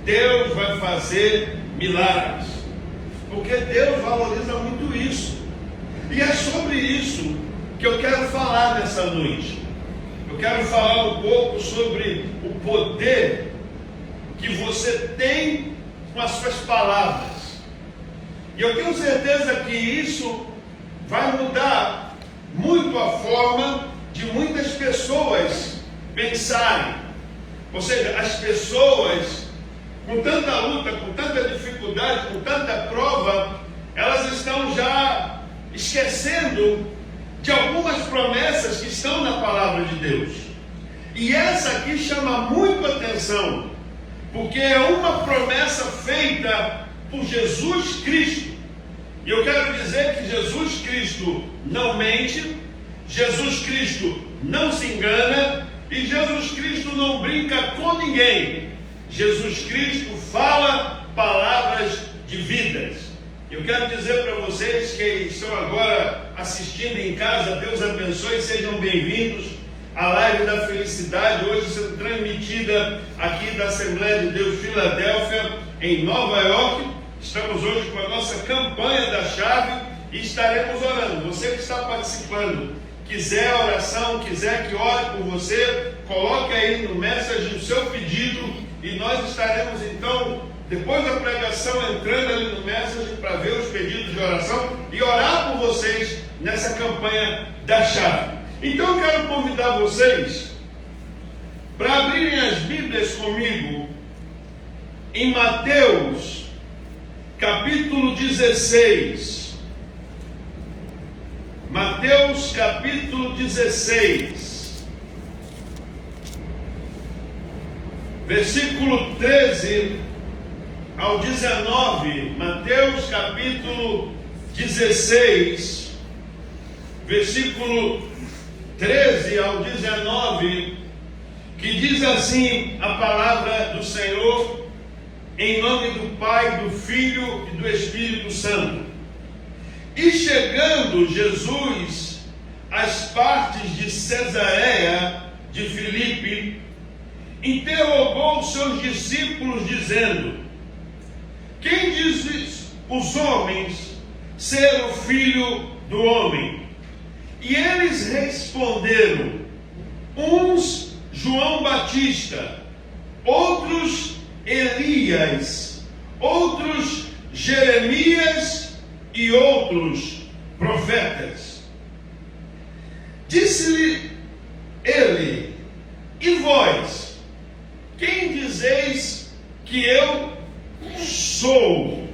Deus vai fazer milagres, porque Deus valoriza muito isso. E é sobre isso que eu quero falar nessa noite. Eu quero falar um pouco sobre o poder que você tem com as suas palavras. E eu tenho certeza que isso vai mudar muito a forma de muitas pessoas pensarem. Ou seja, as pessoas, com tanta luta, com tanta dificuldade, com tanta prova, elas estão já esquecendo de algumas promessas que estão na palavra de Deus. E essa aqui chama muito atenção, porque é uma promessa feita por Jesus Cristo. E eu quero dizer que Jesus Cristo não mente, Jesus Cristo não se engana e Jesus Cristo não brinca com ninguém. Jesus Cristo fala palavras de vidas. Eu quero dizer para vocês que estão agora assistindo em casa, Deus abençoe e sejam bem-vindos à Live da Felicidade, hoje sendo transmitida aqui da Assembleia de Deus Filadélfia, em Nova York. Estamos hoje com a nossa campanha da chave e estaremos orando. Você que está participando, quiser oração, quiser que ore por você, coloque aí no message o seu pedido e nós estaremos então, depois da pregação, entrando ali no message para ver os pedidos de oração e orar por vocês nessa campanha da chave. Então eu quero convidar vocês para abrirem as Bíblias comigo em Mateus capítulo 16. Mateus capítulo 16, versículo 13 ao 19. Mateus capítulo 16, versículo 13 ao 19, que diz assim a palavra do Senhor, em nome do Pai, do Filho e do Espírito Santo. E chegando Jesus às partes de Cesareia de Filipe, interrogou seus discípulos, dizendo: quem diz os homens ser o Filho do Homem? E eles responderam: uns João Batista, outros Elias, outros Jeremias e outros profetas. Disse-lhe ele: e vós, quem dizeis que eu sou?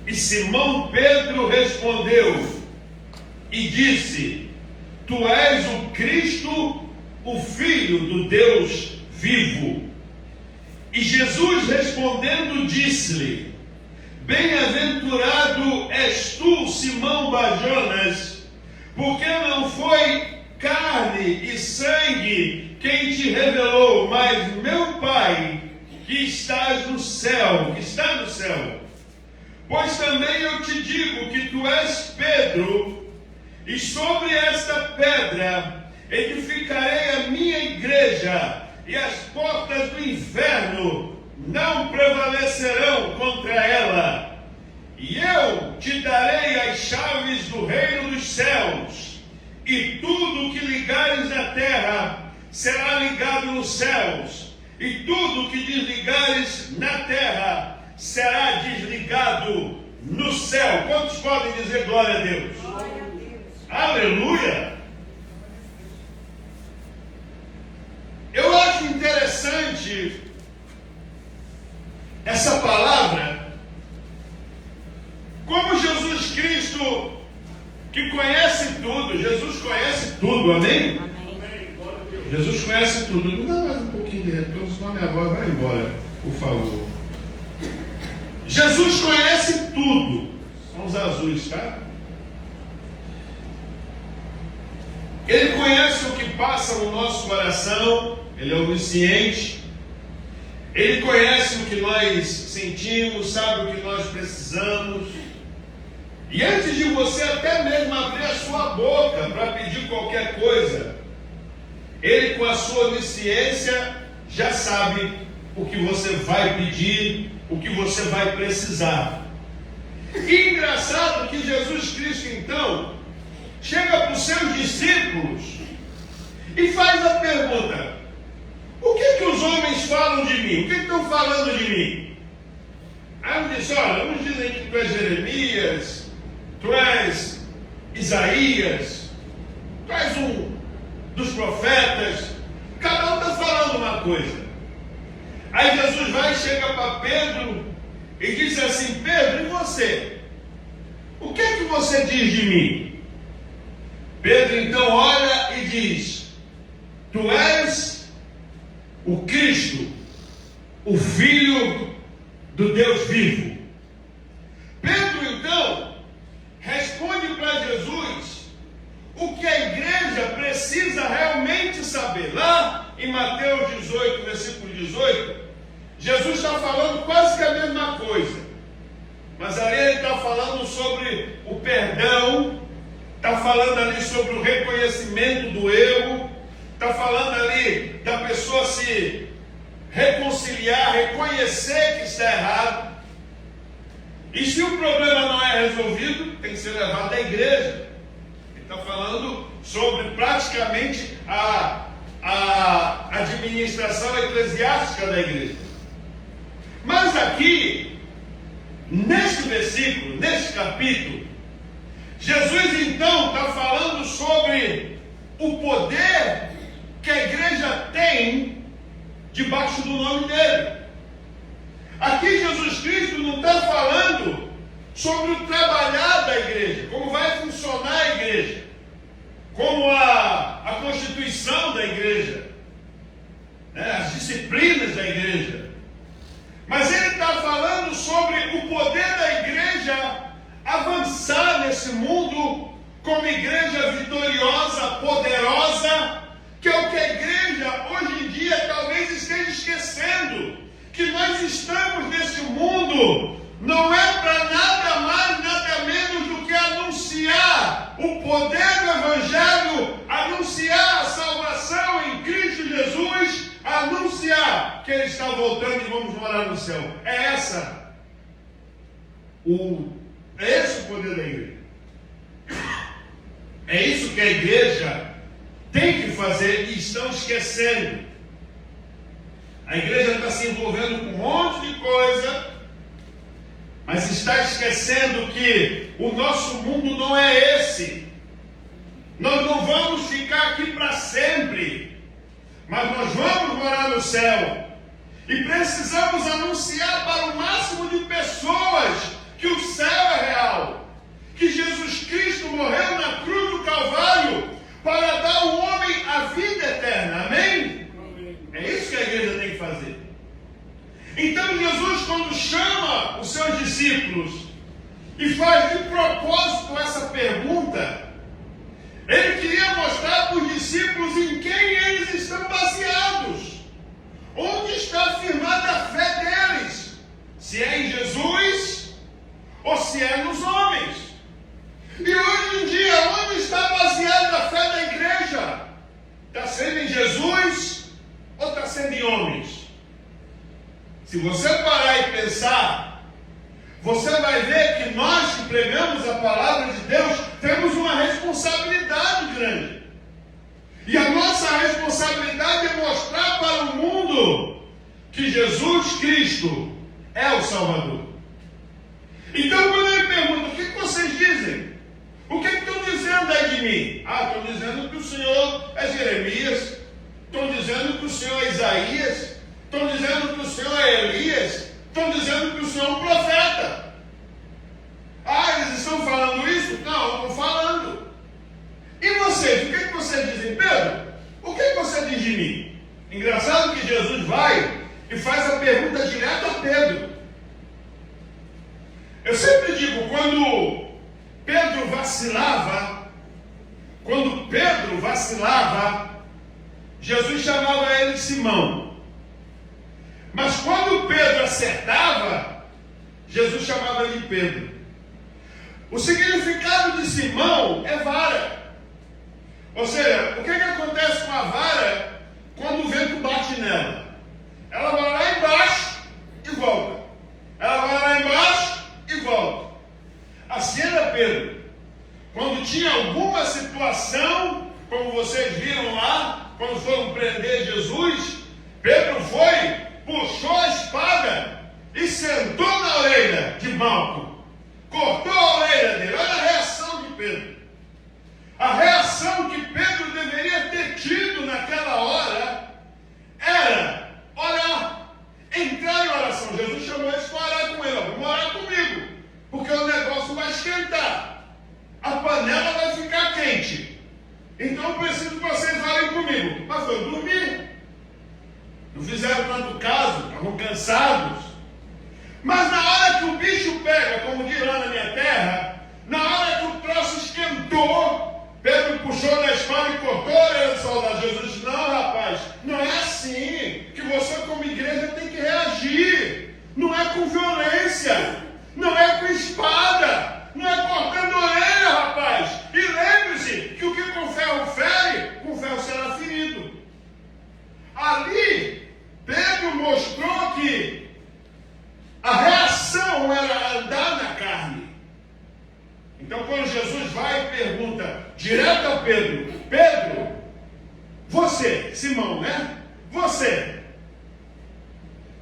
E Simão Pedro respondeu e disse: tu és o Cristo, o Filho do Deus vivo. E Jesus respondendo disse-lhe: bem-aventurado és tu, Simão Bar-Jonas, porque não foi carne e sangue quem te revelou, mas meu Pai que estás no céu, que está no céu. Pois também eu te digo que tu és Pedro, e sobre esta pedra edificarei a minha igreja, e as portas do inferno não prevalecerão contra ela. E eu te darei as chaves do reino dos céus, e tudo que ligares na terra será ligado nos céus, e tudo que desligares na terra será desligado no céu. Quantos podem dizer glória a Deus? Glória a Deus. Aleluia! Eu acho interessante essa palavra, como Jesus Cristo, que conhece tudo, Jesus conhece tudo, amém? Amém. Jesus conhece tudo. Me dá mais um pouquinho de retorno, senão minha voz vai embora, por favor. Jesus conhece tudo. São os azuis, tá? Ele conhece o que passa no nosso coração, ele é onisciente. Ele conhece o que nós sentimos, sabe o que nós precisamos. E antes de você até mesmo abrir a sua boca para pedir qualquer coisa, Ele, com a sua onisciência, já sabe o que você vai vai pedir, o que você vai precisar. E engraçado que Jesus Cristo, então, chega para os seus discípulos e faz a pergunta: o que os homens falam de mim? O que estão falando de mim? Aí ele disse: olha, uns dizem que tu és Jeremias, tu és Isaías, tu és um dos profetas. Cada um está falando uma coisa. Aí Jesus vai e chega para Pedro e diz assim: Pedro, e você? O que é que você diz de mim? Pedro então olha e diz: tu és o Cristo, o Filho do Deus vivo. Pedro então responde para Jesus o que a igreja precisa realmente saber. Lá em Mateus 18, versículo 18, Jesus está falando quase que a mesma coisa, mas ali ele está falando sobre o perdão, está falando ali sobre o reconhecimento do erro, está falando ali da pessoa se reconciliar, reconhecer que está errado. E se o problema não é resolvido, tem que ser levado à igreja. Ele está falando sobre praticamente a administração eclesiástica da igreja. Mas aqui, neste versículo, neste capítulo, Jesus então está falando sobre o poder que a igreja tem debaixo do nome dele. Aqui Jesus Cristo não está falando sobre o trabalhar da igreja, como vai funcionar a igreja, como a constituição da igreja, né, as disciplinas da igreja. Mas ele está falando sobre o poder da igreja avançar nesse mundo como igreja vitoriosa, poderosa, que é o que a igreja hoje em dia talvez esteja esquecendo, que nós estamos nesse mundo, não é para nada mais, nada menos do que anunciar o poder do Evangelho, anunciar a salvação em Cristo Jesus, anunciar que Ele está voltando e vamos morar no céu. É esse o poder da igreja. É isso que a igreja tem que fazer e estão esquecendo. A igreja está se envolvendo com um monte de coisa, mas está esquecendo que o nosso mundo não é esse. Nós não vamos ficar aqui para sempre, mas nós vamos morar no céu. E precisamos anunciar para o máximo de pessoas que o céu é real, que Jesus Cristo morreu na cruz do Calvário para dar ao homem a vida eterna. Amém? É isso que a igreja tem que fazer. Então Jesus, quando chama os seus discípulos e faz de propósito essa pergunta, ele queria mostrar para os discípulos em quem eles estão baseados, onde está firmada a fé deles, se é em Jesus ou se é nos homens. E hoje em dia, onde está baseada a fé da igreja? Está sendo em Jesus ou está sendo em homens? Se você parar e pensar, você vai ver que nós que pregamos a palavra de Deus temos uma responsabilidade grande. E a nossa responsabilidade é mostrar para o mundo que Jesus Cristo é o Salvador. Então, quando ele pergunta: o que vocês dizem? O que estão dizendo aí de mim? Estão dizendo que o Senhor é Jeremias, estão dizendo que o Senhor é Isaías, estão dizendo que o Senhor é Elias, estão dizendo que o Senhor é um profeta. Eles estão falando isso? Não, estão falando. E vocês? O que vocês dizem? Pedro, o que você diz de mim? Engraçado que Jesus vai e faz a pergunta direta a Pedro. Eu sempre digo, quando Pedro vacilava, Jesus chamava ele de Simão. Mas quando Pedro acertava, Jesus chamava ele de Pedro. O significado de Simão é vara. Ou seja, o que acontece com a vara quando o vento bate nela? Ela vai lá embaixo Jesus chamou eles para orar com ele. Vamos orar comigo, porque o negócio vai esquentar. A panela vai ficar quente. Então eu preciso que vocês orem comigo. Mas foi dormir. Não fizeram tanto caso, estavam cansados. Mas na hora que o bicho pega, como diz lá na minha terra, na hora que o troço esquentou, Pedro puxou da espada e cortou a orelha do soldado. Jesus disse: não, rapaz, não é assim que você como igreja tem que reagir. Não é com violência, não é com espada, não é cortando a orelha, rapaz. E lembre-se que o que com ferro fere, com ferro será ferido. Ali, Pedro mostrou que a reação era andar na carne. Então, quando Jesus vai e pergunta direto a Pedro: Pedro, você, Simão, né? Você.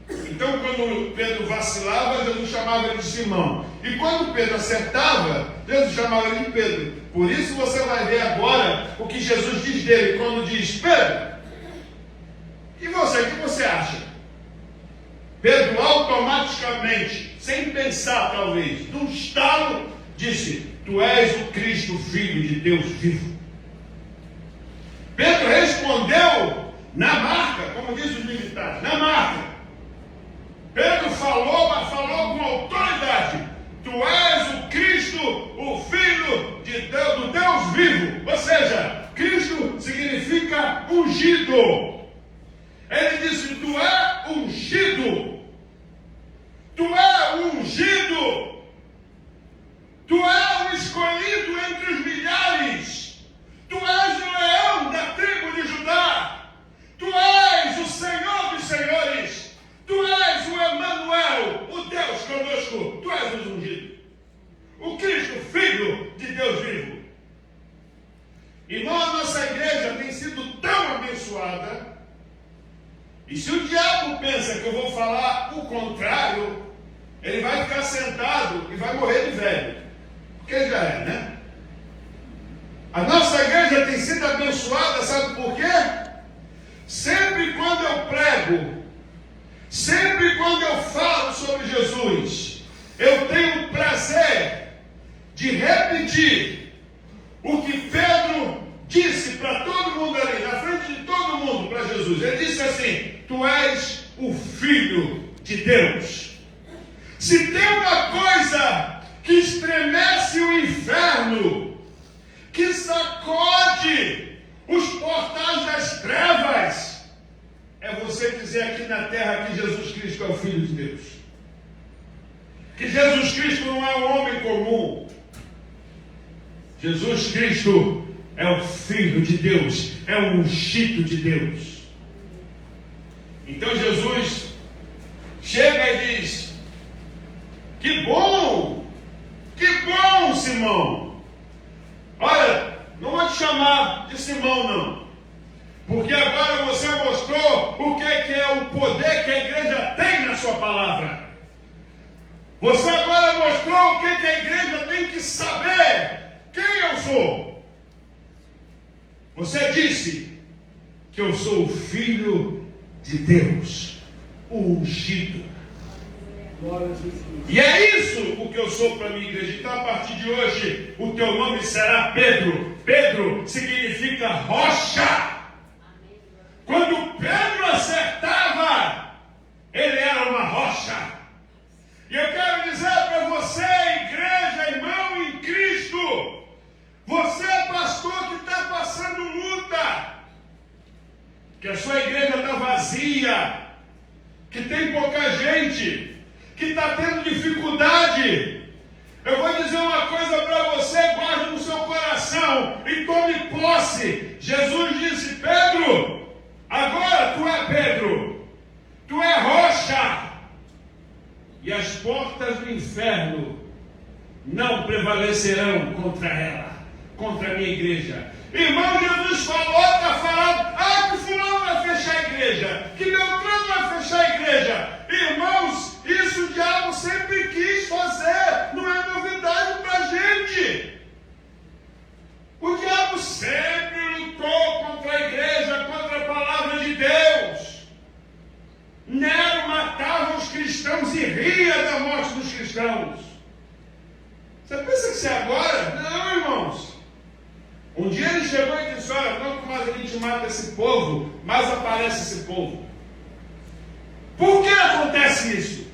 Então, quando Pedro vacilava, Jesus chamava ele de Simão. E quando Pedro acertava, Jesus chamava ele de Pedro. Por isso você vai ver agora o que Jesus diz dele, quando diz: Pedro, e você, o que você acha? Pedro automaticamente, sem pensar talvez, num estalo, disse: tu és o Cristo, Filho de Deus vivo. Pedro respondeu na marca, como diz os militares, na marca. Pedro falou, mas falou com autoridade: tu és o Cristo, o Filho de Deus, do Deus vivo. Ou seja, Cristo significa ungido. Ele disse: tu é ungido. Tu é ungido. Tu és o escolhido entre os milhares. Tu és o leão da tribo de Judá. Tu és o Senhor dos senhores. Tu és o Emanuel, o Deus conosco. Tu és o ungido, o Cristo, Filho de Deus vivo. Irmão, a nossa igreja tem sido tão abençoada. E se o diabo pensa que eu vou falar o contrário, ele vai ficar sentado e vai morrer de velho. Porque já é, né? A nossa igreja tem sido abençoada, sabe por quê? Sempre quando eu prego, sempre quando eu falo sobre Jesus, eu tenho o prazer de repetir o que Pedro disse para todo mundo ali, na frente de todo mundo, para Jesus. Ele disse assim: tu és o Filho de Deus. Se tem uma coisa que estremece o inferno, que sacode os portais das trevas, é você dizer aqui na terra que Jesus Cristo é o Filho de Deus. Que Jesus Cristo não é um homem comum. Jesus Cristo é o Filho de Deus, é o ungido de Deus. Então Jesus chega e diz: que bom, Simão. Olha, não vou te chamar de Simão não, porque agora você mostrou o que é o poder que a igreja tem na sua palavra. Você agora mostrou o que a igreja tem que saber quem eu sou. Você disse que eu sou o Filho de Deus, o ungido. E é isso o que eu sou para a minha igreja. Então, a partir de hoje, o teu nome será Pedro. Pedro significa rocha. Quando Pedro acertava, ele era uma rocha. E eu quero dizer para você, igreja, irmão em Cristo, você, pastor, que está passando luta, que a sua igreja está vazia, que tem pouca gente, que está tendo dificuldade, eu vou dizer uma coisa para você: guarde no seu coração e tome posse. Jesus disse: Pedro, agora tu é Pedro, tu é rocha, e as portas do inferno não prevalecerão contra ela, contra a minha igreja. Irmão, Jesus falou, está falando: que fulano vai fechar a igreja, que Beltrano vai fechar a igreja. Irmãos, isso o diabo sempre quis fazer, não é novidade para a gente. O diabo sempre lutou contra a igreja, contra a palavra de Deus. Nero matava os cristãos e ria da morte dos cristãos. Você pensa que isso é agora? Não, irmãos. Um dia ele chegou e disse: olha, quanto mais a gente mata esse povo, mais aparece esse povo. Por que acontece isso?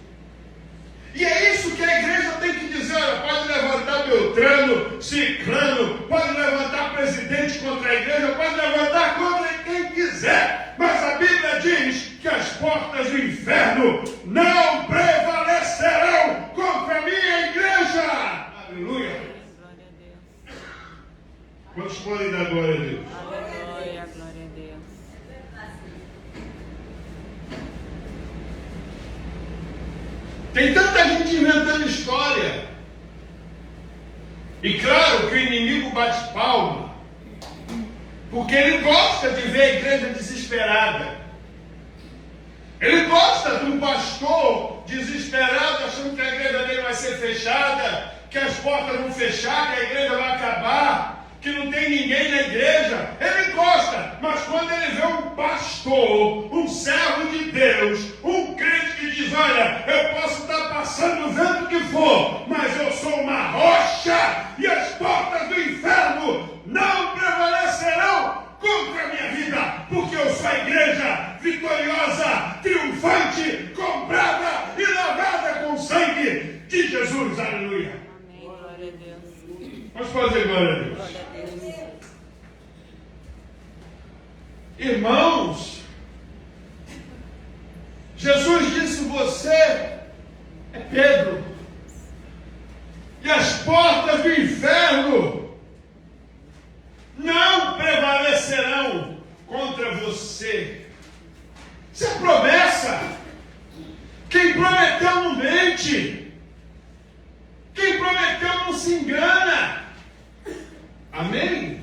E é isso que a igreja tem que dizer: olha, pode levantar Beltrano, Ciclano, pode levantar presidente contra a igreja, pode levantar contra quem quiser, mas a Bíblia diz que as portas do inferno não prevalecerão contra a minha igreja. Aleluia! Quantos podem dar glória a Deus? Aleluia, glória a Deus. Tem tanta gente inventando história. E claro que o inimigo bate palma, porque ele gosta de ver a igreja desesperada. Ele gosta de um pastor desesperado, achando que a igreja dele vai ser fechada, que as portas vão fechar, que a igreja vai acabar, que não tem ninguém na igreja. Ele gosta, mas quando ele vê um pastor, um servo de Deus, um crente que diz: olha, eu posso estar passando o vento que for, mas eu sou uma rocha, e as portas do inferno não prevalecerão contra a minha vida, porque eu sou a igreja vitoriosa, triunfante, comprada e lavada com o sangue de Jesus. Aleluia. Amém, glória a Deus. Vamos fazer glória a Deus. Glória a Deus. Irmãos, Jesus disse: você é Pedro, e as portas do inferno não prevalecerão contra você. Isso é promessa. Quem prometeu não mente. Quem prometeu não se engana. Amém?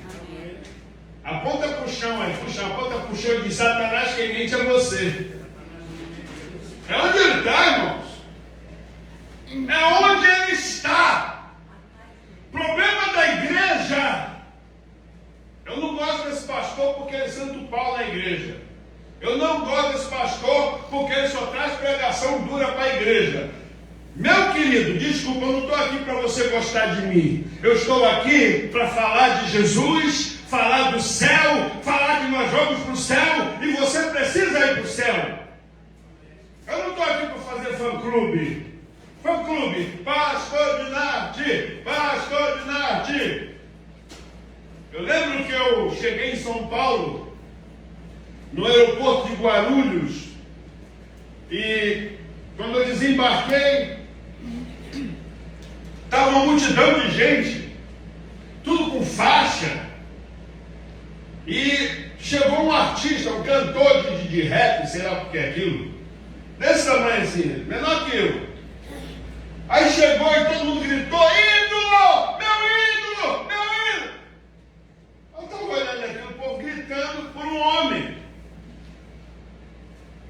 Aponta para o chão aí, aponta para o chão e diz: Satanás, quem mente é você. É onde ele está, irmãos. É onde ele está. Problema da igreja. Eu não gosto desse pastor porque ele é Santo Paulo na igreja. Eu não gosto desse pastor porque ele só traz pregação dura para a igreja. Meu querido, desculpa, eu não estou aqui para você gostar de mim. Eu estou aqui para falar de Jesus, falar do céu, falar que nós vamos para o céu e você precisa ir para o céu. Eu não estou aqui para fazer fã-clube. Fã-clube, Pastor Dinarte, Pastor Dinarte. Eu lembro que eu cheguei em São Paulo, no aeroporto de Guarulhos, e quando eu desembarquei, estava uma multidão de gente, tudo com faixa, e chegou um artista, um cantor de rap, sei lá o que é aquilo, desse tamanho assim, menor que eu. Aí chegou e todo mundo gritou: ídolo! Meu ídolo! Meu ídolo! Eu estava olhando aquilo, o povo gritando por um homem.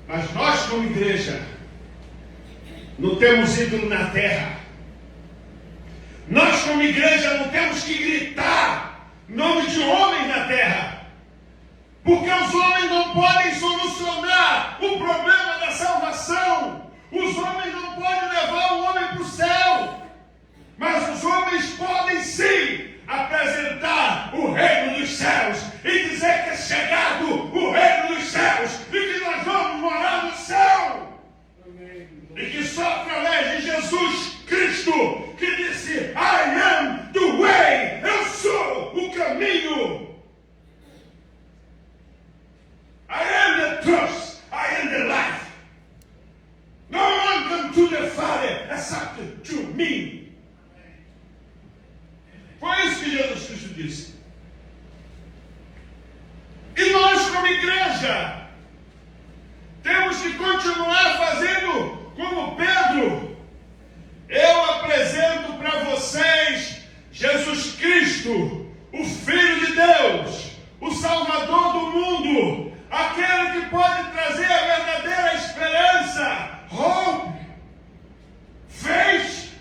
Mas nós, como igreja, não temos ídolo na terra. Nós, como igreja, não temos que gritar nome de homens na terra. Porque os homens não podem solucionar o problema da salvação. Os homens não podem levar o homem para o céu. Mas os homens podem sim apresentar o reino dos céus e dizer que é chegado o reino dos céus e que nós vamos morar no céu. E que só através de Jesus Cristo, que disse: I am the way, eu sou o caminho. I am the truth, I am the life. No one comes to the Father except through me. Foi isso que Jesus Cristo disse. E nós, como igreja, temos que continuar fazendo como Pedro. Eu apresento para vocês Jesus Cristo, o Filho de Deus, o Salvador do mundo, aquele que pode trazer a verdadeira esperança, hope, faith,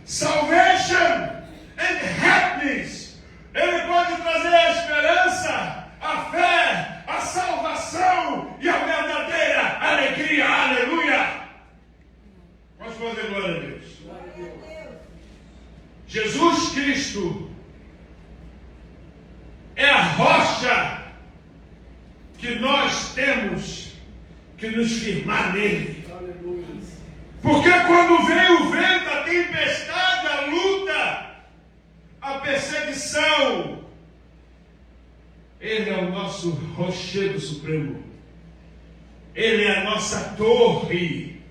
salvation and happiness. Ele pode trazer a esperança, a fé, a salvação Jesus Cristo é a rocha que nós temos que nos firmar nele. Porque quando vem o vento, a tempestade, a luta, a perseguição, Ele é o nosso rochedo supremo. Ele é a nossa torre.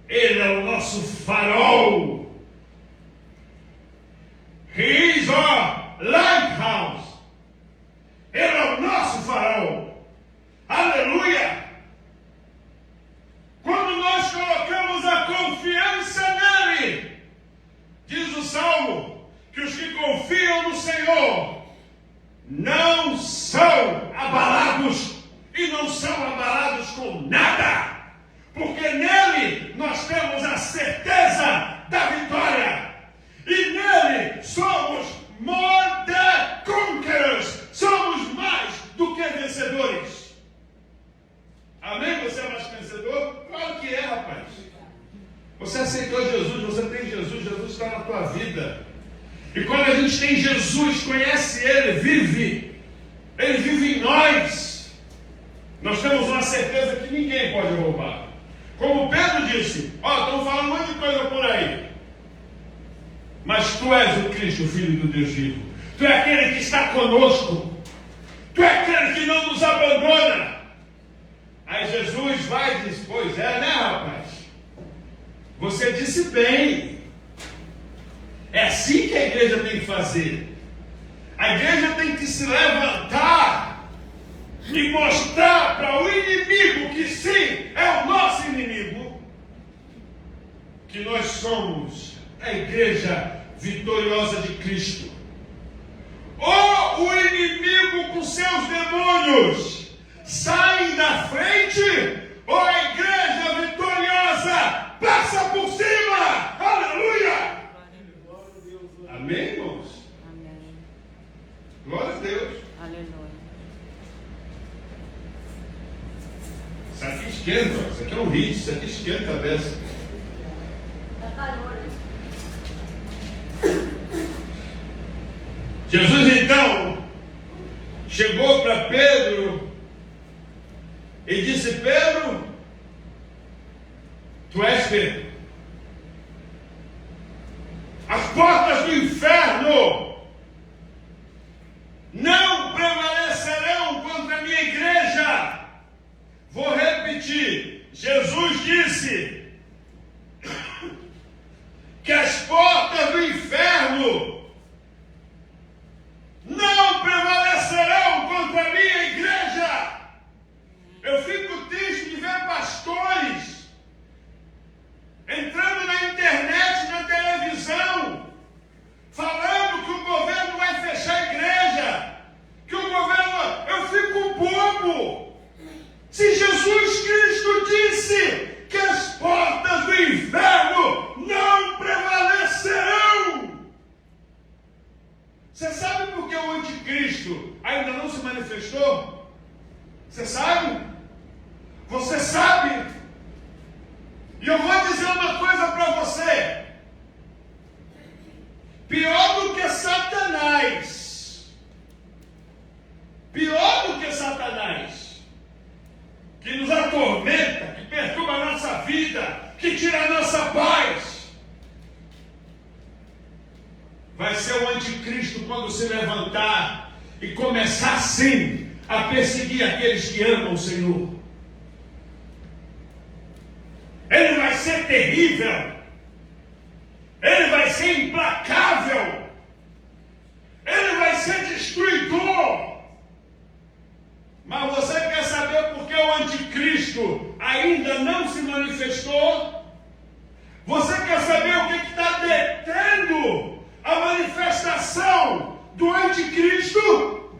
Ele é o nosso farol. He is our lighthouse. Ele é o nosso farol. Aleluia! Quando nós colocamos a confiança nele, diz o Salmo, que os que confiam no Senhor não são abalados, e não são abalados com nada, porque nele nós temos a certeza da vitória, e nele somos more than conquerors, somos mais do que vencedores. Amém? Você é mais que vencedor? Claro que é, rapaz. Você aceitou Jesus, você tem Jesus, Jesus está na tua vida. E quando a gente tem Jesus, conhece Ele vive em nós, nós temos uma certeza que ninguém pode roubar. Como Pedro disse, estão falando um monte de coisa por aí, mas tu és o Cristo, o Filho do Deus vivo. Tu é aquele que está conosco. Tu é aquele que não nos abandona. Aí Jesus vai e diz, pois é, né, rapaz? Você disse bem. É assim que a igreja tem que fazer. A igreja tem que se levantar e mostrar para o inimigo que sim, é o nosso inimigo, que nós somos a igreja vitoriosa de Cristo. Ou o inimigo com seus demônios saem da frente, ou a igreja vitoriosa passa por cima. Aleluia! Amém, irmãos? Amém. Glória a Deus. Aleluia. Isso aqui esquenta, isso aqui é um hit, isso aqui esquenta a beça. Jesus então chegou para Pedro e disse, Pedro, tu és Pedro. As portas do inferno não prevalecerão contra a minha igreja. Vou repetir, Jesus disse que as portas do inferno não prevalecerão contra a minha igreja. Eu fico triste de ver pastores entrando na internet, na televisão, falando que o governo vai fechar a igreja, que o governo... Eu fico bobo. Se Jesus Cristo disse que as portas do inferno não prevalecerão. Você sabe por que o anticristo ainda não se manifestou? Você sabe? Você sabe? E eu vou dizer uma coisa para você. Pior do que Satanás. Pior do que Satanás. Que nos atormenta, que perturba a nossa vida, que tira a nossa paz. Vai ser o anticristo quando se levantar e começar sim a perseguir aqueles que amam o Senhor. Ele vai ser terrível. Ele vai ser implacável. Ele vai ser destruidor. Mas você quer saber por que o anticristo ainda não se manifestou? Você quer saber o que está detendo a manifestação do anticristo?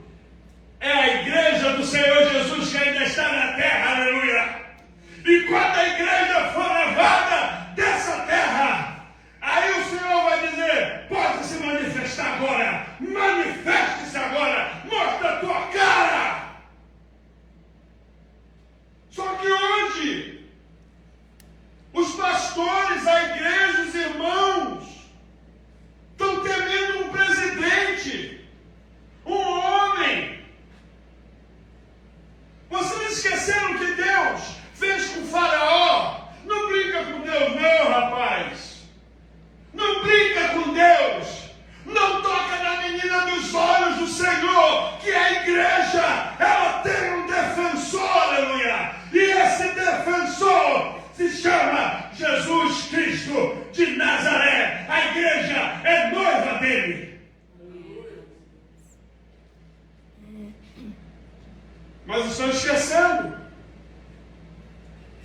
É a igreja do Senhor Jesus que ainda está na terra, aleluia! E quando a igreja for levada dessa terra, aí o Senhor vai dizer, pode se manifestar agora, manifeste-se agora, mostra a tua cara. Só que hoje, os pastores, a igreja, os irmãos, Cristo de Nazaré. A igreja é noiva dele. Mas estão esquecendo.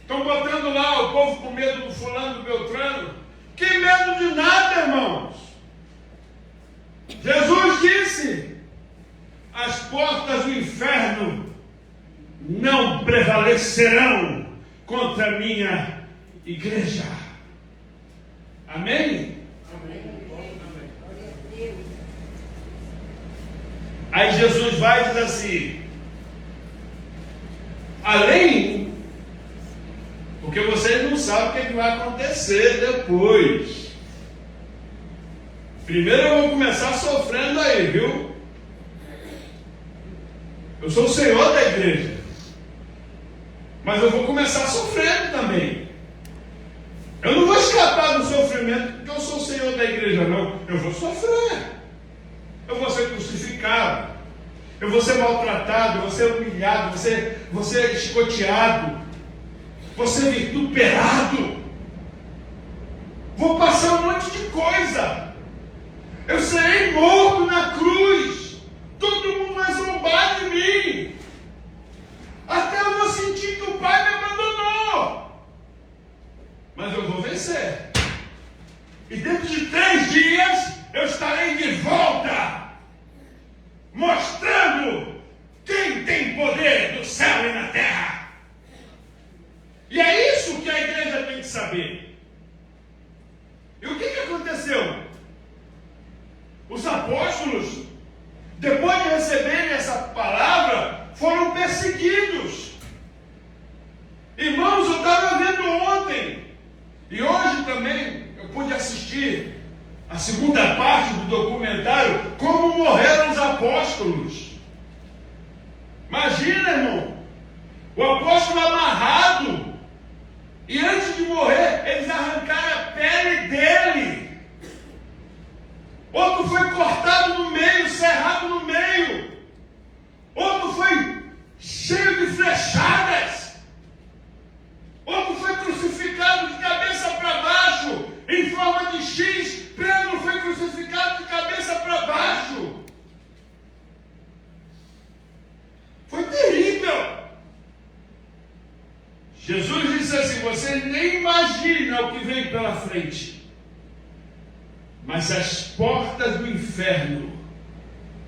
Estão botando lá o povo com medo do fulano, do Beltrano. Que medo de nada, irmãos. Jesus disse: as portas do inferno não prevalecerão contra a minha igreja. Amém? Aí Jesus vai e diz assim: além, porque vocês não sabem o que vai acontecer depois. Primeiro eu vou começar sofrendo aí, viu? Eu sou o Senhor da igreja, mas eu vou começar sofrendo também. Eu não vou escapar do sofrimento porque eu sou o Senhor da igreja, não. Eu vou sofrer. Eu vou ser crucificado. Eu vou ser maltratado. Eu vou ser humilhado. Vou ser escoteado. Vou ser vituperado. Vou passar um monte de coisa. Eu serei morto na cruz. Todo mundo vai zombar de mim. Até eu vou sentir que o Pai me abandonou. Mas eu vou vencer. E dentro de 3 dias eu estarei de volta, mostrando quem tem poder do céu e na terra. E é isso que a igreja tem que saber. E o que aconteceu? Os apóstolos, depois de receberem essa palavra, foram perseguidos. Irmãos, eu estava vendo ontem, e hoje também eu pude assistir a segunda parte do documentário, como morreram os apóstolos. Imagina, irmão, o apóstolo amarrado, e antes de morrer, eles arrancaram a pele dele. Outro foi cortado no meio, cerrado no meio. Outro foi cheio de flechadas. Outro foi crucificado de cabeça para baixo, em forma de X. Pedro foi crucificado de cabeça para baixo. Foi terrível. Jesus disse assim: você nem imagina o que vem pela frente, mas as portas do inferno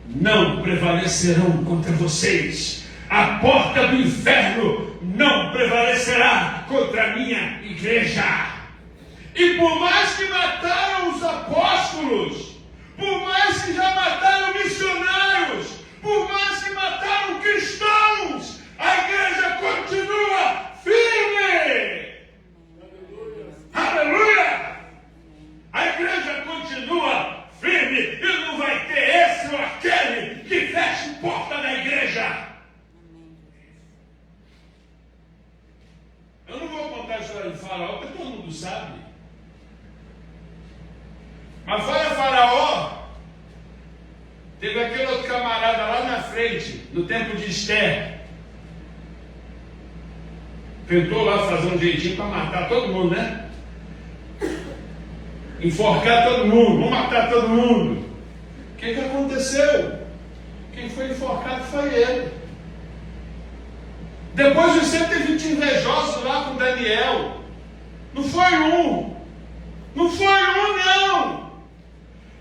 não prevalecerão contra vocês. A porta do inferno não prevalecerá contra a minha igreja. E por mais que mataram os apóstolos, por mais que já mataram missionários, por mais que mataram cristãos, a igreja continua firme. Aleluia! A igreja continua firme e não vai ter esse ou aquele que feche porta da igreja. Eu não vou contar a história de Faraó, porque todo mundo sabe. Mas fora Faraó, teve aquele outro camarada lá na frente, no tempo de Esther. Tentou lá fazer um jeitinho para matar todo mundo, né? Enforcar todo mundo, vamos matar todo mundo. O que aconteceu? Quem foi enforcado foi ele. Depois dos 120 invejosos lá com Daniel, não foi um, não.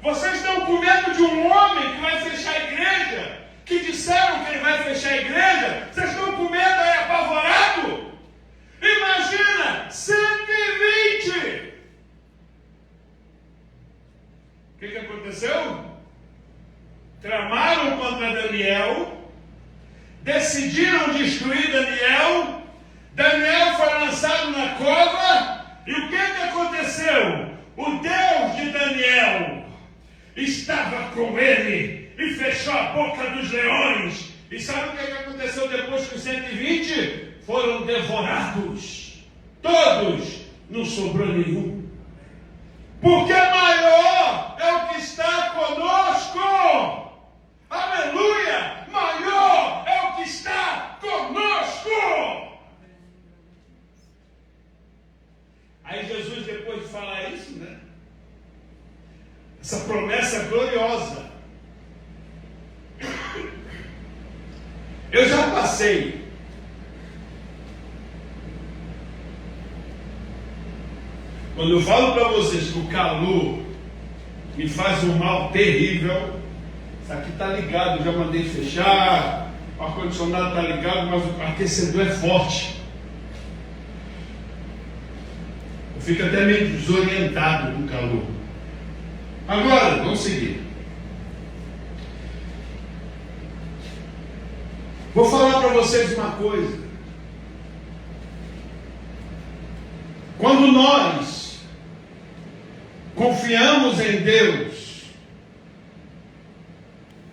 Vocês estão com medo de um homem que vai fechar a igreja, que disseram que ele vai fechar a igreja, vocês estão com medo aí, apavorado? Imagina, 120! O que aconteceu? Tramaram contra Daniel, decidiram destruir Daniel. Daniel foi lançado na cova. E o que aconteceu? O Deus de Daniel estava com ele e fechou a boca dos leões. E sabe o que aconteceu depois que os 120 foram devorados? Todos, não sobrou nenhum. Porque maior é o que está conosco. Aleluia! Maior é o que está conosco. A Aí Jesus, depois de falar isso, né? Essa promessa gloriosa. Eu já passei. Quando eu falo para vocês que o calor me faz um mal terrível, isso aqui está ligado, eu já mandei fechar, o ar-condicionado está ligado, mas o aquecedor é forte. Eu fico até meio desorientado com o calor. Agora, vamos seguir. Vou falar para vocês uma coisa. Quando nós confiamos em Deus,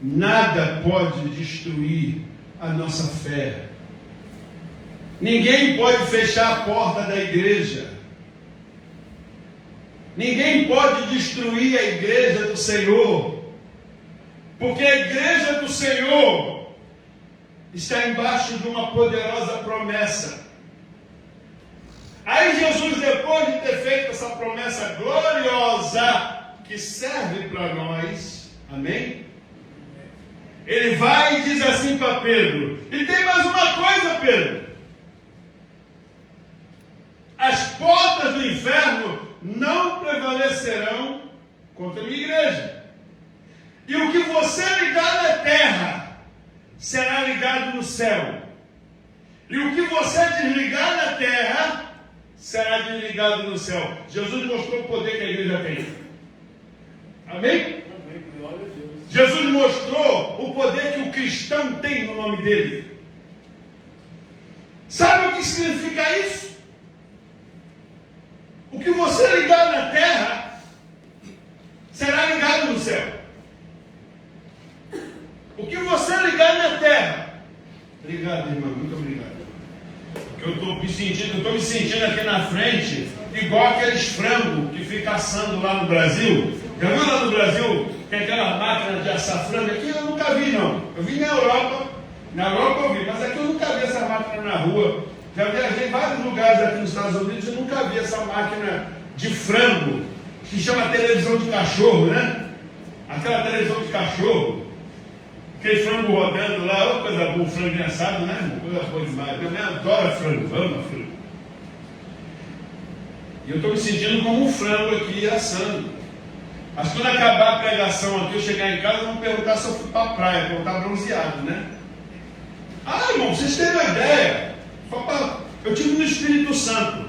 nada pode destruir a nossa fé. Ninguém pode fechar a porta da igreja. Ninguém pode destruir a igreja do Senhor, porque a igreja do Senhor está embaixo de uma poderosa promessa. Aí Jesus, depois de ter feito essa promessa gloriosa, que serve para nós, amém? Ele vai e diz assim para Pedro, e tem mais uma coisa, Pedro: as portas do inferno não prevalecerão contra a minha igreja. E o que você ligar na terra será ligado no céu. E o que você desligar na terra será desligado no céu. Jesus mostrou o poder que a igreja tem. Amém? Jesus mostrou o poder que o cristão tem no nome dele. Sabe o que significa isso? O que você ligar na terra será ligado no céu. O que você ligar na terra. Obrigado, irmão, muito obrigado. Porque eu estou me sentindo aqui na frente igual aqueles frangos que ficam assando lá no Brasil. Já viu lá no Brasil? Tem aquela máquina de assar frango. Aqui eu nunca vi, não. Eu vi na Europa. Na Europa eu vi, mas aqui eu nunca vi essa máquina na rua. Já viajei em vários lugares aqui nos Estados Unidos e nunca vi essa máquina de frango, que chama televisão de cachorro, né? Aquela televisão de cachorro, aquele frango rodando lá, coisa boa, frango assado, né? Coisa boa demais. Eu também adoro frango, amo frango. E eu estou me sentindo como um frango aqui assando. Mas quando acabar a pregação aqui, eu chegar em casa, vão perguntar se eu fui para a praia, porque eu estou bronzeado, né? Ah, irmão, vocês têm uma ideia? Eu estive no Espírito Santo.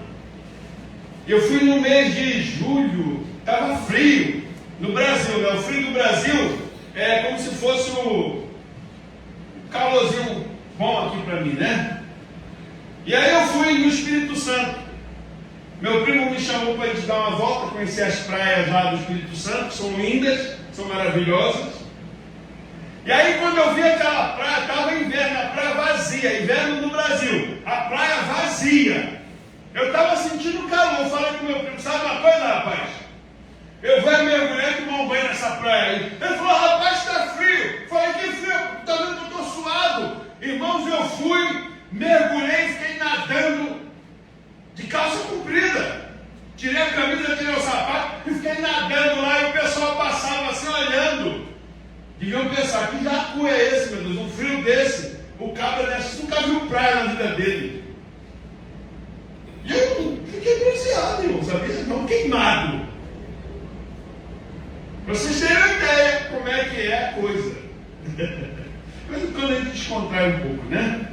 Eu fui no mês de julho, estava frio no Brasil, né? O frio do Brasil é como se fosse o calorzinho bom aqui para mim, né? E aí eu fui no Espírito Santo. Meu primo me chamou para a gente dar uma volta, conhecer as praias lá do Espírito Santo, que são lindas, são maravilhosas. E aí quando eu vi aquela praia, estava inverno, a praia vazia, inverno no Brasil, a praia vazia. Eu estava sentindo calor, falei com meu primo, sabe uma coisa, rapaz? Eu vou mergulhar e tomar um banho nessa praia aí. Ele falou, rapaz, está frio. Eu falei, que frio? Está vendo que eu estou suado? Irmãos, eu fui, mergulhei e fiquei nadando de calça comprida. Tirei a camisa, tirei o sapato e fiquei nadando lá e o pessoal passava assim olhando. Deviam pensar, que jacu é esse, meu Deus? Um frio desse. O cabra desse nunca viu praia na vida dele. E eu fiquei bronzeado, irmão, sabia? Não queimado. Para vocês terem uma ideia como é que é a coisa. Mas quando a gente descontrai um pouco, né?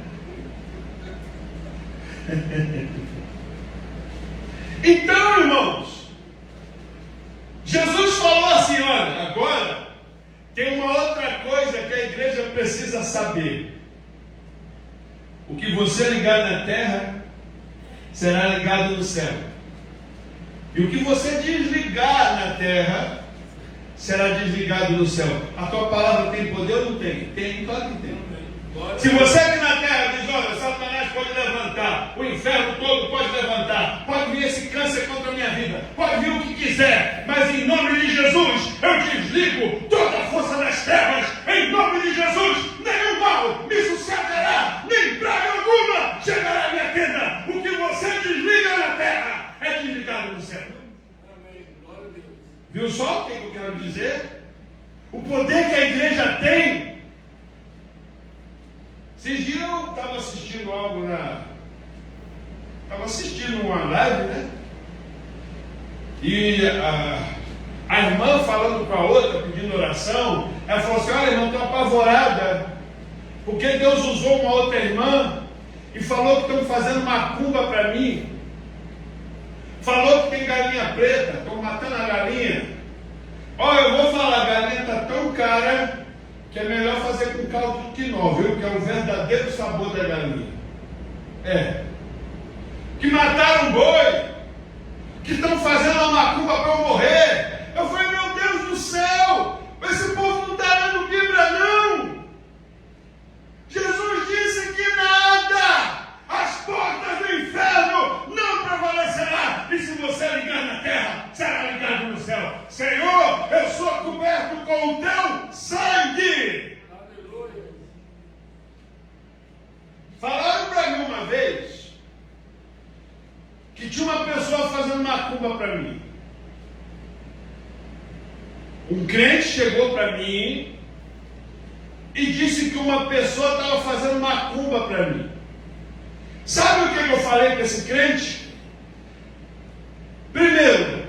Então, irmãos, Jesus falou assim, olha, agora tem uma outra coisa que a igreja precisa saber. O que você ligar na terra será ligado no céu. E o que você desligar na terra será desligado no céu. A tua palavra tem poder ou não tem? Tem, claro que tem. Se você aqui na terra diz, olha, Satanás pode levantar, o inferno todo pode levantar, pode vir esse câncer contra a minha vida, pode vir o que quiser, mas em nome de Jesus eu desligo toda a força das trevas, em nome de Jesus nenhum mal me sucederá, nem praga alguma chegará à minha tenda. O que você desliga na terra é desligado no céu. Viu só o que eu quero dizer? O poder que a igreja tem. Esses dias eu estava assistindo algo Estava assistindo uma live, né? E a irmã falando com a outra, pedindo oração, ela falou assim: olha, irmã, estou apavorada, porque Deus usou uma outra irmã e falou que estão fazendo macumba para mim. Falou que tem galinha preta, estão matando a galinha. Olha, eu vou falar, a galinha está tão cara que é melhor fazer com caldo de quinó, viu? Que é o verdadeiro sabor da galinha. Que mataram um boi, que estão fazendo uma macumba para eu morrer. Eu falei: meu Deus do céu, esse povo não está lendo Bíblia, não. Jesus disse que nada, as portas do inferno não prevalecerá, e se você ligar na terra, será ligado no céu. Senhor, eu sou coberto com o teu sangue. Aleluia. Falaram para mim uma vez que tinha uma pessoa fazendo macumba para mim. Um crente chegou para mim e disse que uma pessoa estava fazendo macumba para mim. Sabe o que eu falei para esse crente? Primeiro,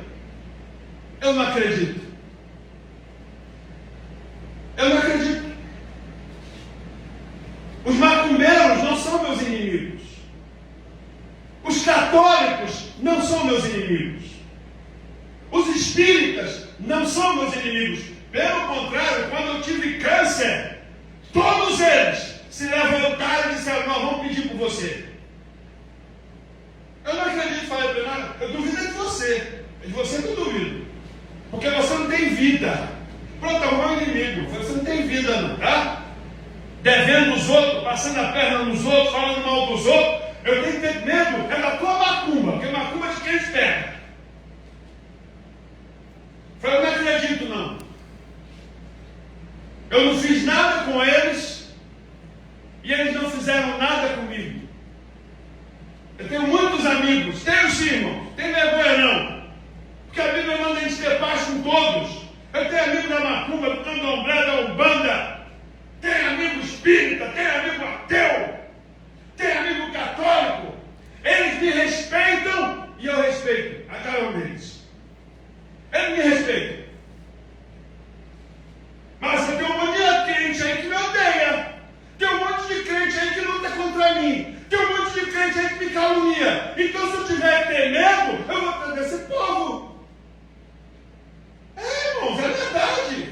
eu não acredito. Eu não acredito. Os macumbeiros não são meus inimigos. Os católicos não são meus inimigos. Os espíritas não são meus inimigos. Pelo contrário, quando eu tive câncer, todos eles se levantaram e disseram: nós vamos pedir por você. Eu não acredito, falei para ele: eu duvido de você. É de você que eu duvido. Porque você não tem vida. Pronto, é o meu inimigo. Você não tem vida, não, tá? Devendo os outros, passando a perna nos outros, falando mal dos outros. Eu tenho que ter medo, é da tua macumba, porque macumba é de quem espera. Falei: eu não acredito, não. Eu não fiz nada com eles e eles não fizeram nada comigo. Eu tenho muitos amigos, tenho sim, irmão, tem vergonha não, porque a Bíblia manda a gente ter paz com todos. Eu tenho amigo da macumba, do candomblé, da umbanda, tenho amigo espírita, tenho amigo ateu, tenho amigo católico. Eles me respeitam e eu respeito a cada um deles. Eles me respeitam. Mas eu tenho um monte de crente aí que me odeia. Tem um monte de crente aí que luta contra mim. Tem um monte de crente aí que me calunia. Então, se eu tiver que ter medo, eu vou perder esse povo. Irmãos, é verdade.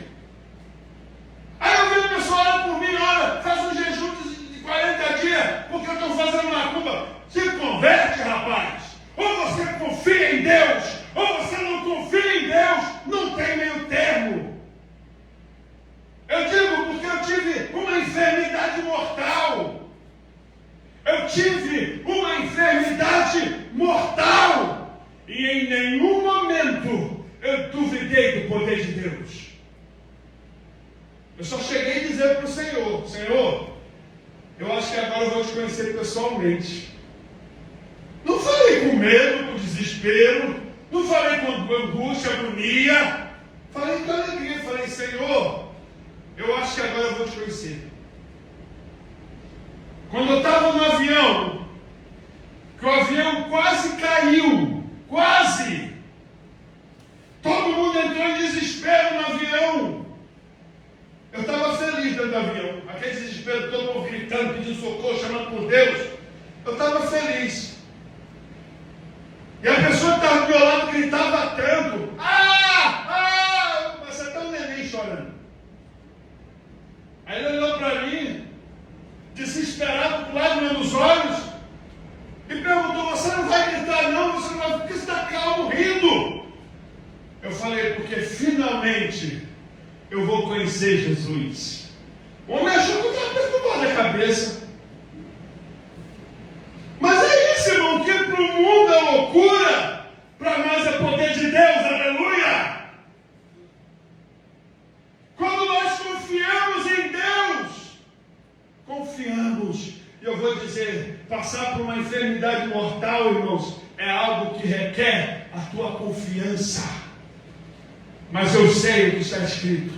Aí eu vejo o pessoal olhando por mim: olha, faz um jejum de 40 dias, porque eu estou fazendo macumba. Se converte, rapaz. Ou você confia em Deus, ou você não confia em Deus. Não tem meio termo. Eu digo porque eu tive uma enfermidade mortal. Eu tive uma enfermidade mortal. E em nenhum momento eu duvidei do poder de Deus. Eu só cheguei a dizer para o Senhor: Senhor, eu acho que agora eu vou te conhecer pessoalmente. Não falei com medo, com desespero. Não falei com angústia, agonia. Falei com alegria. Falei: Senhor, eu acho que agora eu vou te conhecer. Quando eu estava no avião, que o avião quase caiu, quase. Todo mundo entrou em desespero no avião. Eu estava feliz dentro do avião. Aquele desespero, todo mundo gritando, pedindo socorro, chamando por Deus. Eu estava feliz. E a pessoa que estava do meu lado gritava tanto: você está um neném chorando. Aí ele olhou para mim, desesperado, com lágrimas nos olhos, e perguntou: você não vai gritar não? Você não vai, porque você está calmo, rindo. Eu falei: porque finalmente eu vou conhecer Jesus. O homem achou que eu estava perturbado a cabeça. Mas é isso, irmão, que para o mundo é loucura, para nós é poder de Deus, aleluia! Quando nós confiamos em Deus, confiamos, e eu vou dizer, passar por uma enfermidade mortal, irmãos, é algo que requer a tua confiança. Mas eu sei o que está escrito.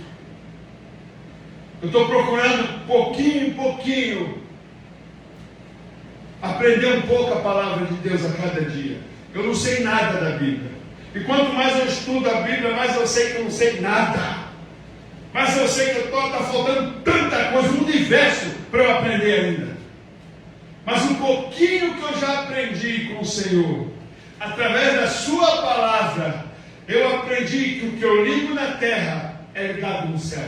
Eu estou procurando pouquinho em pouquinho aprender um pouco a palavra de Deus a cada dia. Eu não sei nada da Bíblia. E quanto mais eu estudo a Bíblia, mais eu sei que eu não sei nada. Mas eu sei que está faltando tanta coisa, um universo para eu aprender ainda. Mas um pouquinho que eu já aprendi com o Senhor, através da sua palavra, eu aprendi que o que eu ligo na terra é ligado no céu.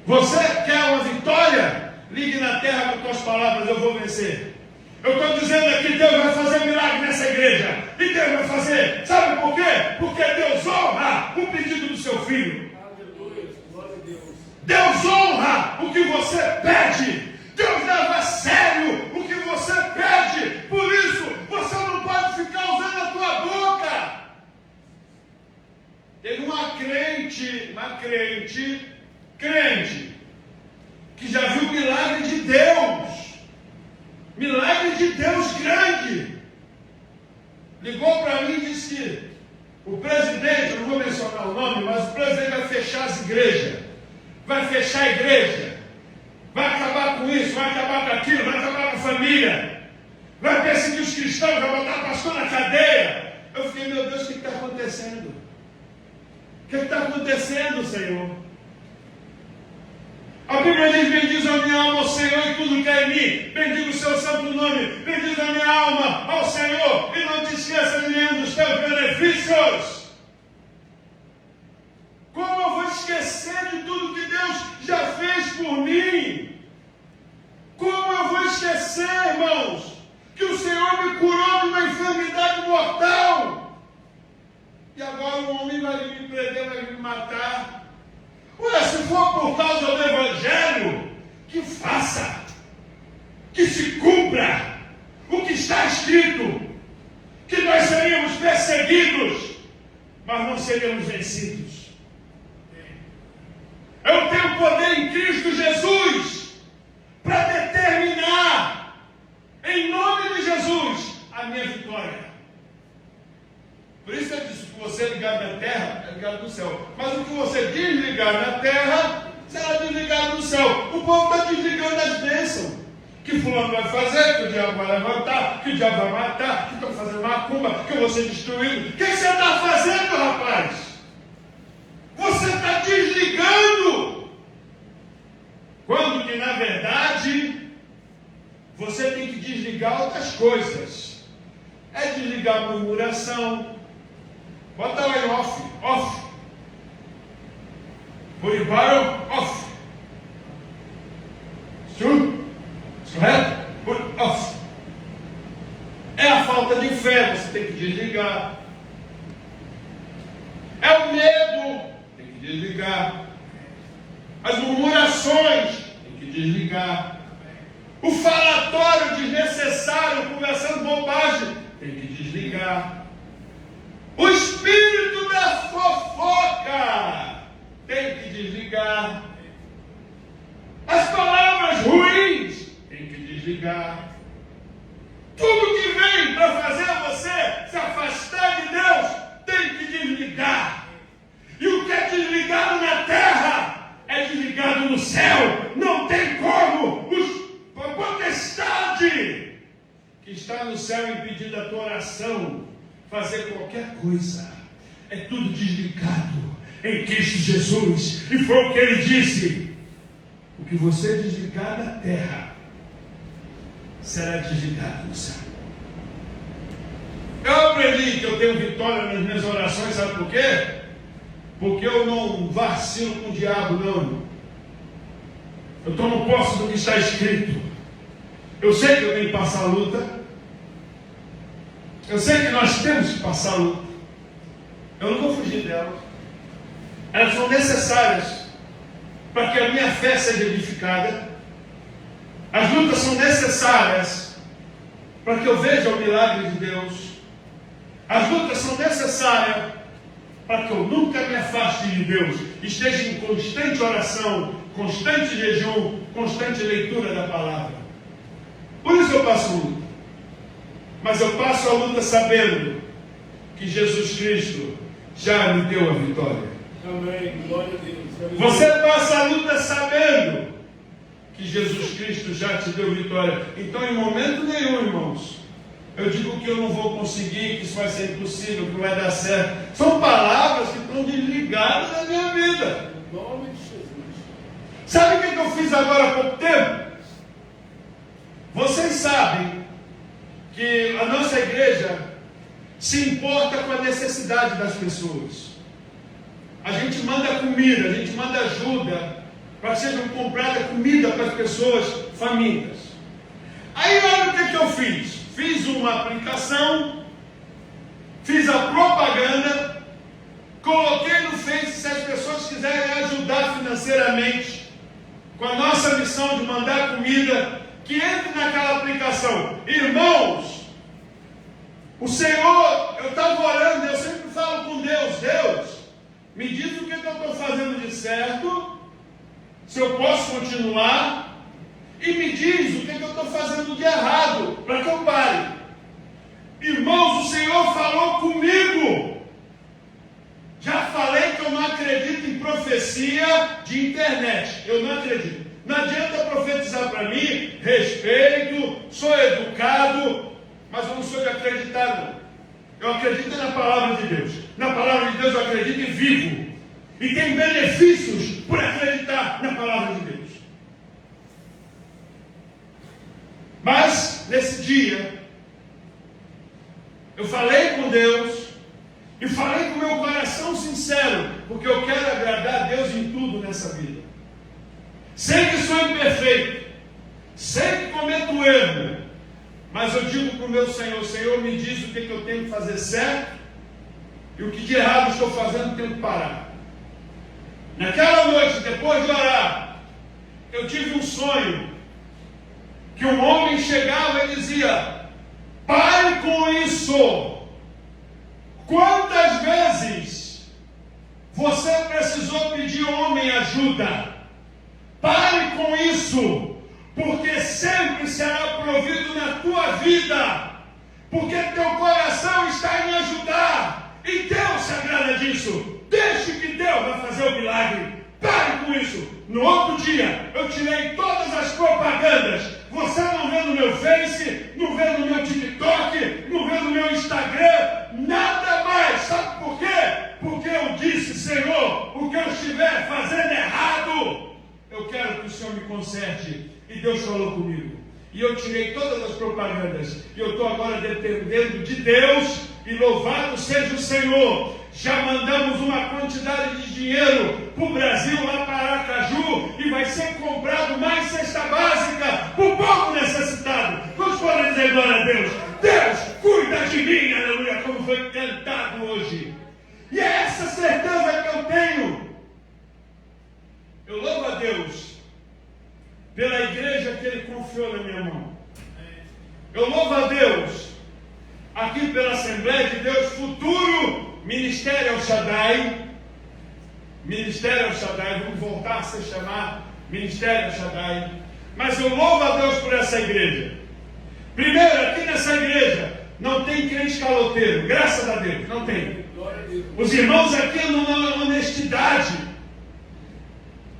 Você quer uma vitória? Ligue na terra com tuas palavras, eu vou vencer. Eu estou dizendo aqui, Deus vai fazer milagre nessa igreja. E Deus vai fazer, sabe por quê? Porque Deus honra o pedido do seu filho. Deus honra o que você pede. Deus leva a sério o que você pede. Por isso, você não pode ficar usando a tua boca. Teve uma crente, que já viu milagre de Deus grande. Ligou para mim e disse que o presidente, eu não vou mencionar o nome, mas o presidente vai fechar as igrejas, vai fechar a igreja, vai acabar com isso, vai acabar com aquilo, vai acabar com a família, vai perseguir os cristãos, vai botar o pastor na cadeia. Eu fiquei, meu Deus, o que está acontecendo? O que está acontecendo, Senhor? A Bíblia diz: bendiz a minha alma ao Senhor e tudo que é em mim. Bendiga o seu santo nome. Bendiz a minha alma ao Senhor e não te esqueça de nenhum dos teus benefícios. Como eu vou esquecer de tudo que Deus já fez por mim? Como eu vou esquecer, irmãos, que o Senhor me curou de uma enfermidade mortal? E agora o homem vai me prender, vai me matar. Olha, se for por causa do Evangelho, que faça, que se cumpra o que está escrito, que nós seríamos perseguidos, mas não seríamos vencidos. Eu tenho poder em Cristo Jesus para determinar, em nome de Jesus, a minha vitória. Por isso eu disse que você ligar na terra é ligado no céu. Mas o que você desligar na terra será desligado no céu. O povo está desligando as bênçãos. Que fulano vai fazer, que o diabo vai levantar, que o diabo vai matar, que estão fazendo macumba, que eu vou ser destruído. O que você está fazendo, rapaz? Você está desligando. Quando que na verdade você tem que desligar outras coisas. É desligar a murmuração. Bota lá em off. Put it bottom, off. True? Correto? Put it off. É a falta de fé, você tem que desligar. É o medo, tem que desligar. As murmurações, tem que desligar. O falatório desnecessário, conversando bobagem, tem que desligar. O espírito da fofoca tem que desligar. As palavras ruins tem que desligar. Tudo que vem para fazer você se afastar de Deus tem que desligar. E o que é desligado na terra é desligado no céu. Não tem como a potestade que está no céu impedir a tua oração fazer qualquer coisa. É tudo desligado em Cristo Jesus. E foi o que ele disse: o que você desligar na terra será desligado no céu. Eu aprendi que eu tenho vitória nas minhas orações, sabe por quê? Porque eu não vacilo com o diabo, não. Eu tomo posse do que está escrito. Eu sei que eu tenho que passar a luta. Eu sei que nós temos que passar a luta. Eu não vou fugir delas. Elas são necessárias para que a minha fé seja edificada. As lutas são necessárias para que eu veja o milagre de Deus. As lutas são necessárias para que eu nunca me afaste de Deus. Esteja em constante oração, constante jejum, constante leitura da palavra. Por isso eu passo luta. Mas eu passo a luta sabendo que Jesus Cristo já me deu a vitória. Amém. Glória a Deus. Você passa a luta sabendo que Jesus Cristo já te deu vitória. Então, em momento nenhum, irmãos, eu digo que eu não vou conseguir, que isso vai ser impossível, que não vai dar certo. São palavras que estão desligadas da minha vida. Em nome de Jesus. Sabe o que eu fiz agora há pouco tempo? Vocês sabem que a nossa igreja se importa com a necessidade das pessoas. A gente manda comida, a gente manda ajuda para que sejam compradas comida para as pessoas famintas. Aí olha o que eu fiz. Fiz uma aplicação, fiz a propaganda, coloquei no Face, se as pessoas quiserem ajudar financeiramente com a nossa missão de mandar comida, que entre naquela aplicação. Irmãos, o Senhor, eu estava orando, eu sempre falo com Deus, Deus, me diz o que eu estou fazendo de certo, se eu posso continuar, e me diz o que eu estou fazendo de errado, para que eu pare. Irmãos, o Senhor falou comigo. Já falei que eu não acredito em profecia de internet. Eu não acredito. Não adianta profetizar para mim, respeito, sou educado, mas eu não sou de acreditar, não. Eu acredito na palavra de Deus. Na palavra de Deus eu acredito e vivo. E tem benefícios por acreditar na palavra de Deus. Mas, nesse dia, eu falei com Deus, e falei com meu coração sincero, porque eu quero agradar a Deus em tudo nessa vida. Sei que sou imperfeito, sei que cometo erro, mas eu digo para o meu Senhor, Senhor, me diz o que eu tenho que fazer certo, e o que de errado estou fazendo, tenho que parar. Naquela noite, depois de orar, eu tive um sonho, que um homem chegava e dizia, pare com isso. Quantas vezes você precisou pedir homem ajuda? Pare com isso, porque sempre será provido na tua vida, porque teu coração está em ajudar, e Deus se agrada disso. Deixe que Deus vai fazer o milagre. Pare com isso. No outro dia, eu tirei todas as propagandas. Você não vê no meu Face, não vê no meu TikTok, não vê no meu Instagram, nada mais. Sabe por quê? Porque eu disse, Senhor, o que eu estiver fazendo errado, eu quero que o Senhor me conserte. E Deus falou comigo. E eu tirei todas as propagandas. E eu estou agora dependendo de Deus. E louvado seja o Senhor. Já mandamos uma quantidade de dinheiro para o Brasil, lá para Aracaju, e vai ser comprado mais cesta básica para o povo necessitado. Vamos podem dizer glória a Deus. Deus, cuida de mim, aleluia, como foi cantado hoje. E é essa certeza que eu tenho. Eu louvo a Deus pela igreja que Ele confiou na minha mão. Eu louvo a Deus aqui pela Assembleia de Deus Futuro Ministério El Shaddai. Ministério El Shaddai, vamos voltar a se chamar Ministério El Shaddai. Mas eu louvo a Deus por essa igreja. Primeiro, aqui nessa igreja não tem crente caloteiro, graças a Deus, não tem. Os irmãos aqui andam na honestidade.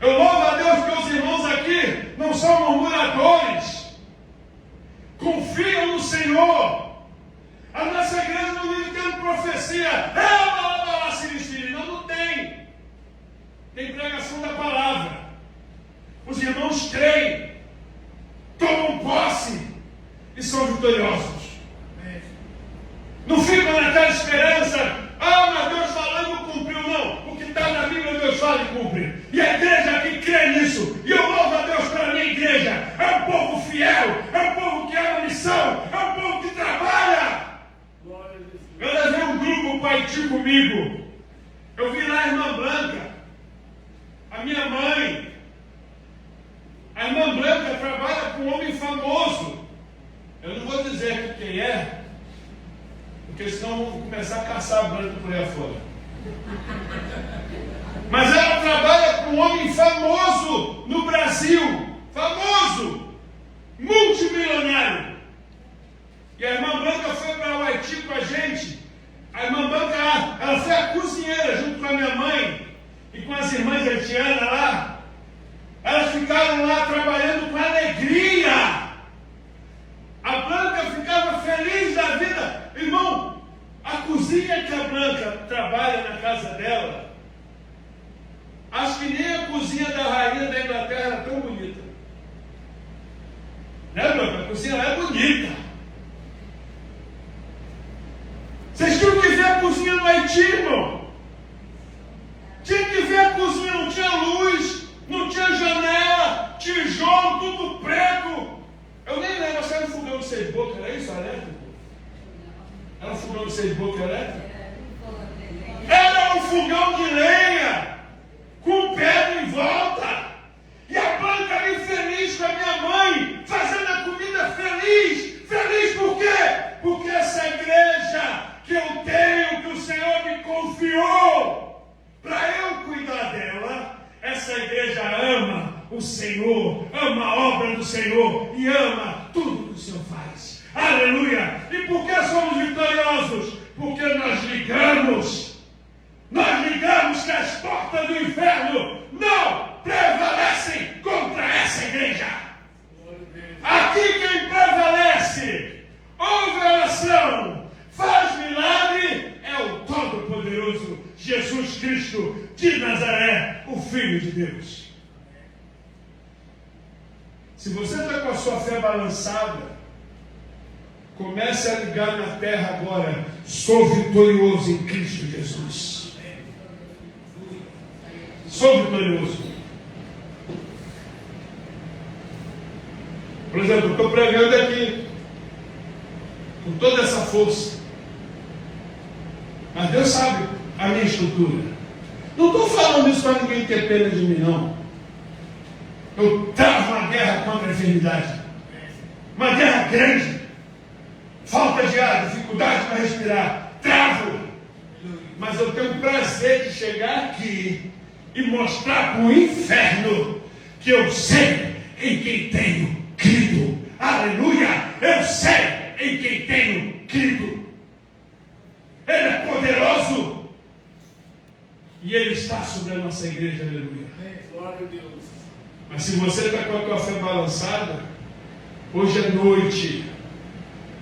Eu louvo a Deus porque os irmãos aqui não são murmuradores, confiam no Senhor. A nossa igreja não vive tendo profecia, não tem. Tem pregação da palavra. Os irmãos creem, tomam posse e são vitoriosos. Não ficam naquela esperança, mas Deus falou e não cumpriu, não. O que está na Bíblia, Deus fala e cumpre. E a igreja aqui crê nisso. E eu louvo a Deus pela minha igreja. É um povo fiel, é um povo que ama a missão, é um povo que trabalha. Eu levei um grupo para Haiti comigo. Eu vi lá a irmã Blanca, a minha mãe. A irmã Blanca trabalha com um homem famoso. Eu não vou dizer aqui quem é, porque senão vão começar a caçar a Blanca por aí afora. Mas ela trabalha com um homem famoso no Brasil. Famoso, multimilionário. E a irmã Blanca foi para o Haiti com a gente. A irmã Branca, ela foi a cozinheira junto com a minha mãe e com as irmãs haitianas lá. Elas ficaram lá trabalhando com alegria. A Branca ficava feliz da vida. Irmão, a cozinha que a Branca trabalha na casa dela, acho que nem a cozinha da rainha da Inglaterra era tão bonita. Né, Branca? A cozinha lá é bonita. Vocês tinham que ver a cozinha no Haiti, irmão. Tinha que ver a cozinha, não tinha luz, não tinha janela, tijolo, tudo preto. Eu nem lembro, se era um fogão de 6 bocas, era isso, elétrico? Era um fogão de 6 bocas elétrico? Era um fogão de lenha, com pedra em volta. E a Branca ali feliz com a minha mãe, fazendo a comida feliz. Feliz por quê? Porque essa igreja que eu tenho, que o Senhor me confiou para eu cuidar dela, essa igreja ama o Senhor, ama a obra do Senhor e ama tudo que o Senhor faz. Aleluia! E por que somos vitoriosos? Porque nós ligamos que as portas do inferno não prevalecem contra essa igreja. Aqui quem prevalece, ouve oração, faz milagre, é o Todo-Poderoso Jesus Cristo de Nazaré, o Filho de Deus. Se você está com a sua fé balançada, comece a ligar na terra agora: sou vitorioso em Cristo Jesus. Sou vitorioso. Por exemplo, eu estou pregando aqui com toda essa força, mas Deus sabe a minha estrutura. Não estou falando isso para ninguém ter pena de mim, não. Eu travo uma guerra contra a enfermidade, uma guerra grande, falta de ar, dificuldade para respirar, travo. Mas eu tenho o prazer de chegar aqui e mostrar para o inferno que eu sei em quem tenho crido. Aleluia! Eu sei em quem tenho crido. Ele é poderoso e Ele está sobre a nossa igreja. Aleluia! Glória a Deus. Mas se você está com a tua fé balançada, hoje é noite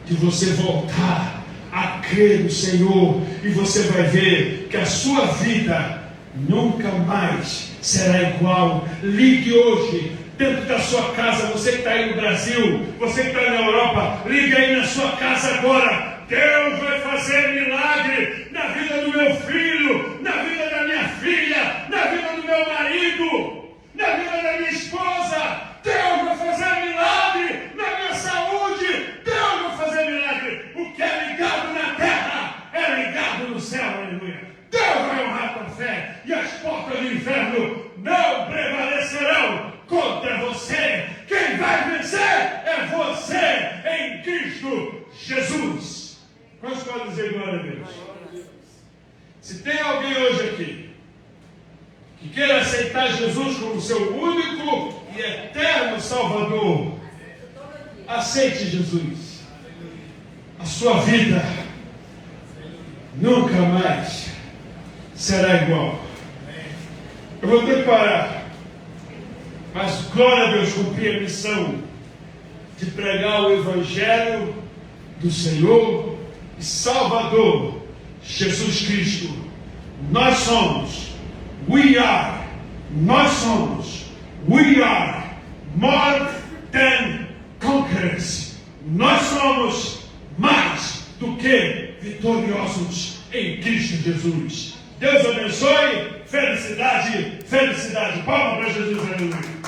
de você voltar a crer no Senhor, e você vai ver que a sua vida nunca mais será igual. Ligue hoje dentro da sua casa. Você que está aí no Brasil, você que está na Europa, ligue aí na sua casa agora. Deus vai fazer milagre na vida do meu filho, na vida da minha filha, na vida do meu marido, na vida da minha esposa. Deus vai fazer milagre na minha saúde. Deus vai fazer milagre. O que é ligado na terra é ligado no céu. Aleluia. Deus vai honrar tua fé, e as portas do inferno não prevalecerão contra você. Quem vai vencer é você em Cristo Jesus. Quantos podem dizer glória a Deus? Se tem alguém hoje aqui que queira aceitar Jesus como seu único e eterno Salvador, aceite Jesus. A sua vida nunca mais será igual. Eu vou ter que parar, mas glória a Deus, cumpri a missão de pregar o Evangelho do Senhor e Salvador Jesus Cristo. Nós somos more than conquerors. Nós somos mais do que vitoriosos em Cristo Jesus. Deus abençoe. Felicidade, felicidade. Palmas para Jesus. Aleluia.